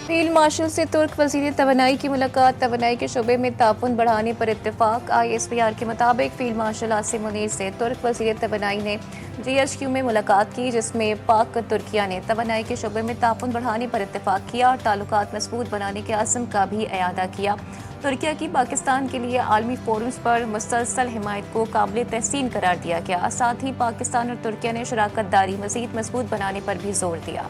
Field marshal से तुर्क वजीर तवानाई की मुलाकात, तवानाई के शोबे में ताउन बढ़ाने पर इत्तेफाक। ISPR के मुताबिक फील्ड मार्शल आसिम मुनीर से तुर्क वजीर तवानाई ने GHQ में मुलाकात की, जिसमें पाक तुर्किया ने तवानाई के शोबे में ताउन बढ़ाने पर इत्तेफाक किया और ताल्लुकात मजबूत बनाने के अज़्म का भी इयादा किया। तुर्किया की पाकिस्तान के लिए आलमी फोरम्स पर मुसलसल हिमायत को काबिल तहसीन करार दिया गया। साथ ही पाकिस्तान और तुर्किया ने शराकत दारी मज़ीद मजबूत बनाने पर भी जोर दिया।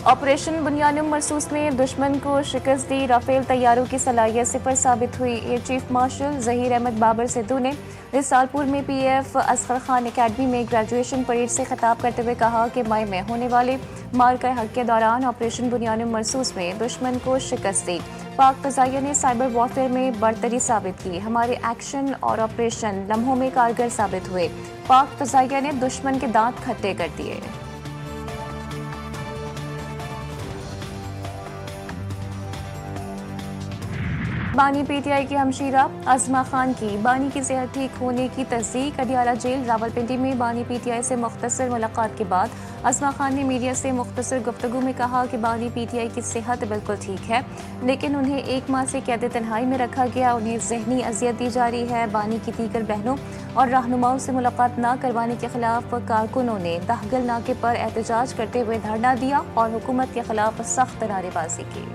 ऑपरेशन बुनियानुम मरसूस में दुश्मन को शिकस्त दी, राफेल तैयारों की सलाहियत सिफर साबित हुई। Air chief marshal Zaheer Ahmed Babar Sidhu ने रिसालपुर में PF असगर खान एकेडमी में ग्रेजुएशन परेड से खिताब करते हुए कहा कि मई में होने वाले मार्का हक के दौरान ऑपरेशन बुनियानुम मरसूस में दुश्मन को शिकस्त दी। पाक फ़ज़ाइया ने साइबर वॉरफेयर में बरतरी साबित की। हमारे एक्शन और ऑपरेशन लम्हों में कारगर साबित हुए। पाक फ़ज़ाइया ने दुश्मन के दांत खट्टे कर दिए। बानी PTI की हमशीरा अज़मा खान की बानी की सेहत ठीक होने की तस्दीक। अडियाला जेल रावलपिंडी में बानी PTI से मुख्तसर मुलाकात के बाद अज़मा खान ने मीडिया से मुख्तसर गुफ्तगू में कहा कि बानी PTI की सेहत बिल्कुल ठीक है, लेकिन उन्हें 1 माह से कैद तन्हाई में रखा गया। उन्हें ज़हनी अजियत दी जा रही है। बानी की दीगर बहनों और रहनुमाओं से मुलाकात न करवाने के खिलाफ कारकुनों ने दाहगल नाके पर एहतजाज करते हुए धरना दिया और हुकूमत के खिलाफ सख्त नारेबाजी की।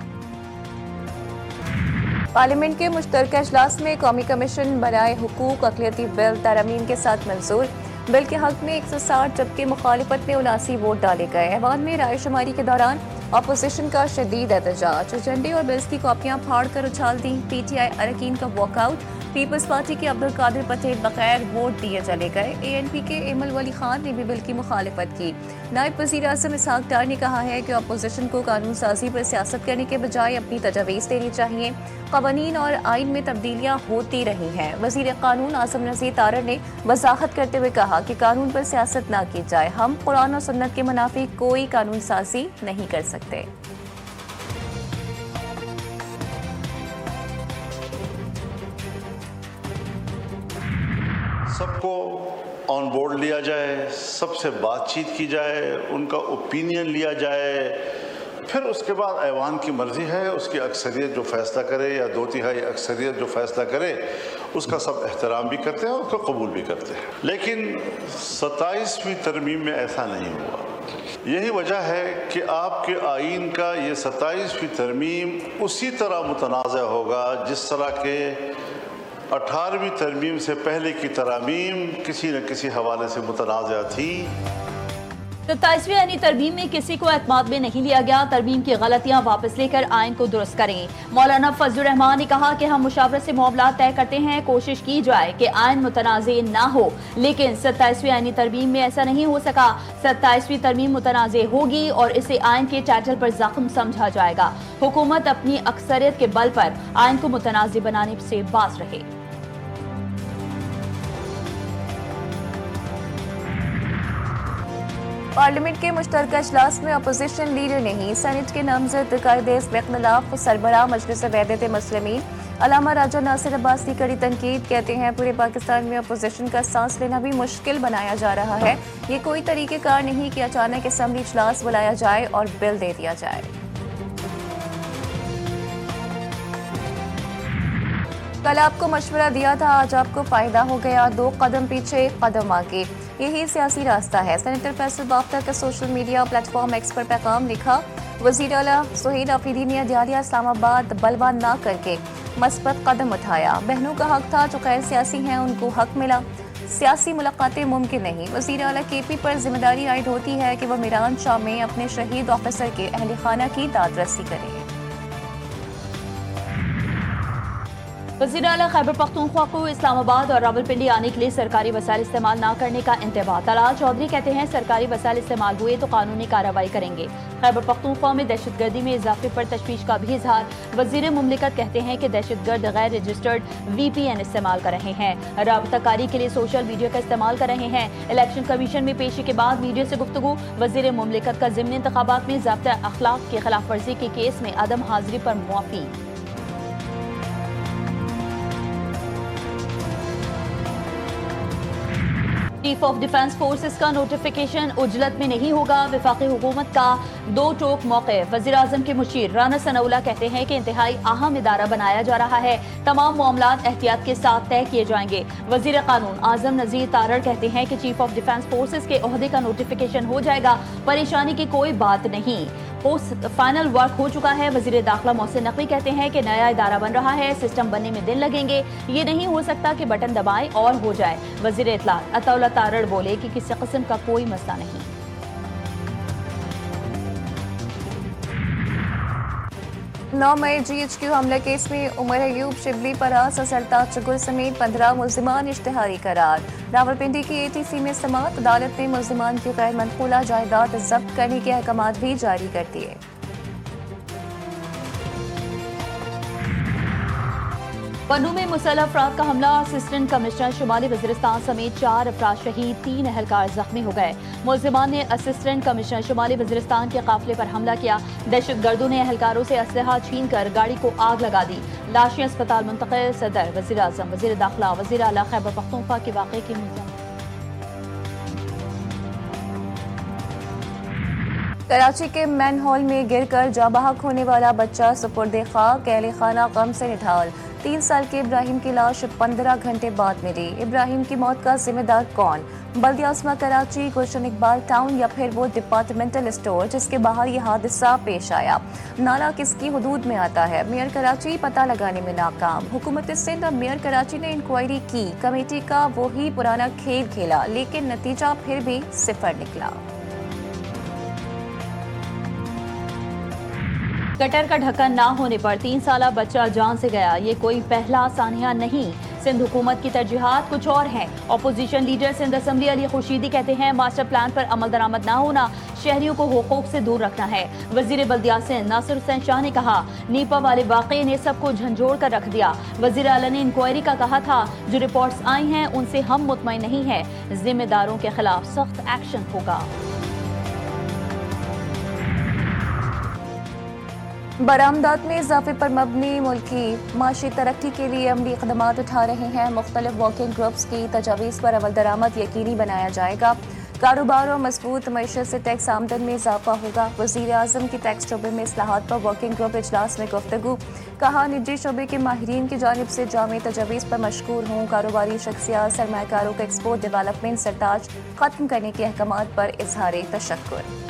पार्लियामेंट के मुश्तरका इजलास में कौमी कमीशन बराए हुकूक अक़लियती बिल तरमीम के साथ मंजूर। बिल के हक में 160 जबकि मुखालिफत में 79 वोट डाले गए। ऐवान में राय शुमारी के दौरान अपोजिशन का शदीद एहतजाज, झंडे और बिल्स की कॉपियां फाड़ कर उछाल दी। PTI अरकान का वॉकआउट। पीपल्स पार्टी के अब्दुल कादिर पटेल बगैर वोट दिए चले गए। ANP के एमल वली खान ने भी बिल की मुखालिफत की। नायब वज़ीर आज़म इसहाक डार ने कहा है कि अपोजिशन को कानून साजी पर सियासत करने के बजाय अपनी तजवीज़ देनी चाहिए। क़वानीन और आइन में तब्दीलियाँ होती रही हैं। वज़ीर कानून आज़म नज़ीर तारड़ ने वजाहत करते हुए कहा कि कानून पर सियासत ना की जाए। हम कुरान और सुन्नत के मुनाफी कोई कानून साजी नहीं कर सकते। सबको ऑन बोर्ड लिया जाए, सबसे बातचीत की जाए, उनका ओपिनियन लिया जाए, फिर उसके बाद ऐवान की मर्ज़ी है, उसकी अक्सरियत जो फ़ैसला करे या 2/3 अक्सरियत जो फ़ैसला करे उसका सब एहतराम भी करते हैं और उसको कबूल भी करते हैं। लेकिन 27वीं तरमीम में ऐसा नहीं हुआ। यही वजह है कि आपके आइन का ये 27वीं तरमीम उसी तरह मुतनाज़ होगा जिस तरह के 18वीं तरमीम से पहले की तरामीम किसी न किसी हवाले से मुतनाज़ा थी। 27वीं आईनी तरमीम में किसी को एतमाद में नहीं लिया गया। तरमीम की गलतियां वापस लेकर आइन को दुरुस्त करें। मौलाना फजलुर रहमान ने कहा कि हम मुशावरत से मामला तय करते हैं, कोशिश की जाए कि आइन मुतनाज़े ना हो, लेकिन 27वीं आईनी तरमीम में ऐसा नहीं हो सका। 27वीं तरमीम मुतनाज़े होगी और इसे आइन के टाइटल पर जख्म समझा जाएगा। हुकूमत अपनी अक्सरियत के बल पर आइन को मुतनाज़े बनाने से बाज रहे। पार्लियामेंट के मुश्तरका इजलास में अपोजिशन लीडर ने ही सेनेट के नामजद कायदे इख्तिलाफ सरबराह मजलिस वहदत मुस्लिमीन अल्लामा राजा नासिर अब्बास की कड़ी तनकीद। कहते हैं पूरे पाकिस्तान में अपोजिशन का सांस लेना भी मुश्किल बनाया जा रहा है। ये कोई तरीक़ेकार नहीं कि अचानक असम्बली इजलास बुलाया जाए और बिल दे दिया जाए। कल आपको मशवरा दिया था, आज आपको फायदा हो गया। 2 कदम पीछे, 1 कदम आगे, यही सियासी रास्ता है। सेनेटर फैसल बाफ्ता का सोशल मीडिया प्लेटफॉर्म एक्स पर पैगाम लिखा। वज़ीर आला सुहेल आफरीदी ने अडियाला इस्लामाबाद बलवा ना करके मस्बत कदम उठाया। बहनों का हक था, जो गैर सियासी हैं उनको हक मिला। सियासी मुलाकातें मुमकिन नहीं। वज़ीर आला KP पर जिम्मेदारी आयद होती है कि वह मीरान शाह में अपने शहीद ऑफिसर के अहल खाना की दादरसी करें। वज़ीर आला खैबर पख्तूनख्वा को इस्लामाबाद और रावलपिंडी आने के लिए सरकारी वसाइल इस्तेमाल न करने का इंतबाह। तलाल चौधरी कहते हैं सरकारी वसाइल इस्तेमाल हुए तो कानूनी कार्रवाई करेंगे। खैबर पख्तूनख्वा में दहशतगर्दी में इजाफे पर तशवीश का भी इजहार। वज़ीर मुमलिकत कहते हैं कि दहशतगर्द गैर रजिस्टर्ड VPN इस्तेमाल कर रहे हैं, राबताकारी के लिए सोशल मीडिया का इस्तेमाल कर रहे हैं। इलेक्शन कमीशन में पेशी के बाद मीडिया से गुफ्तगू। वज़ीर मुमलिकत का ज़िमनी इंतखाबात में ज़ाब्ता अखलाक की खिलाफ वर्जी के केस में अदम हाजिरी पर मुआफ़ी। चीफ ऑफ डिफेंस फोर्सेस का नोटिफिकेशन उजलत में नहीं होगा, वफाकी हुकूमत का दो टोक मौके। वज़ीर आज़म के मुशीर राना सनाउल्लाह कहते हैं कि इंतहाई अहम इदारा बनाया जा रहा है, तमाम मामलात एहतियात के साथ तय किए जाएंगे। वज़ीर कानून आज़म नज़ीर तारड़ कहते हैं कि चीफ ऑफ डिफेंस फोर्सेस के ओहदे का नोटिफिकेशन हो जाएगा, परेशानी की कोई बात नहीं, पोस्ट फाइनल वर्क हो चुका है। वज़ीर दाखिला मोहसिन नकवी कहते हैं कि नया इदारा बन रहा है, सिस्टम बनने में दिन लगेंगे, ये नहीं हो सकता कि बटन दबाएं और हो जाए। वज़ीर इत्तलात अताउल्लाह तारड़ बोले कि किसी किस्म का कोई मसला नहीं। 9 मई GHQ हमला केस में उमर अयूब, शिबली परास और सरताज चुगुल समेत 15 मुल्जिमान इश्तिहारी करार। रावलपिंडी की ATC में समाअत, अदालत ने मुल्जिमान की गैर मनकूला जायदाद जब्त करने के अहकामात भी जारी कर दिए। पन्नू में मुसल्लह अफराद का हमला, असिस्टेंट कमिश्नर शुमाली वज़ीरिस्तान समेत 4 अफराद शहीद, 3 अहलकार जख्मी हो गए। मुल्जिमान ने असिस्टेंट कमिश्नर शुमाली वज़ीरिस्तान के काफिले पर हमला किया। दहशतगर्दों ने अहलकारों से असलहा छीन कर गाड़ी को आग लगा दी। लाशें अस्पताल मुंतकिल। सदर, वज़ीर आज़म, वज़ीर दाखिला, वज़ीर आला खैबर पख्तूनख्वा के वाक़े की मुल्ज़म। कराची के मैन हॉल में गिरकर जाँ बहक होने वाला बच्चा सुपुर्दे खाक, अहले खाना गम से निढाल। 3 साल के इब्राहिम की लाश 15 घंटे बाद मिली। इब्राहिम की मौत का जिम्मेदार कौन? बल्दिया उस्मा कराची, गुलशन इकबाल टाउन या फिर वो डिपार्टमेंटल स्टोर जिसके बाहर ये हादसा पेश आया? नाला किसकी हुदूद में आता है? मेयर कराची पता लगाने में नाकाम। हुकूमत सिंध और मेयर कराची ने इंक्वायरी की, कमेटी का वही पुराना खेल खेला, लेकिन नतीजा फिर भी 0 निकला। गटर का ढक्कन ना होने पर 3 साला बच्चा जान से गया, ये कोई पहला सानिया नहीं। सिंध हुकूमत की तरजीहात कुछ और हैं। Opposition leader Sindh assembly Ali Khurshidi कहते हैं मास्टर प्लान पर अमल दरामद ना होना शहरियों को हुकूक से दूर रखना है। वजीर बल्दिया सिंध नासिर हुसैन शाह ने कहा नीपा वाले वाक़े ने सबको झंझोड़ कर रख दिया। वजीर आला ने इंक्वायरी का कहा था, जो रिपोर्ट्स आई हैं उनसे हम मुतमईन नहीं हैं, जिम्मेदारों के खिलाफ सख्त एक्शन होगा। बरामदात में इजाफे पर मबनी मुल्की माशी तरक्की के लिए अमली इक़दामात उठा रहे हैं। मुख्तलिफ वर्किंग ग्रुप्स की तजावीज़ पर अमल दरामद यकीनी बनाया जाएगा। कारोबार और मजबूत मईशत से टैक्स आमदन में इजाफा होगा। वज़ीर आज़म की टैक्स शोबे में इस्लाहात पर वर्किंग ग्रुप इजलास में गुफ्तगू। कहा निजी शोबे के माहिरीन की जानिब से जामे तजावीज़ पर मशकूर हूँ। कारोबारी शख्सियात सरमायाकारों का एक्सपोर्ट डेवलपमेंट सरताज खत्म करने के अहकामात पर इजहार तशक्कुर।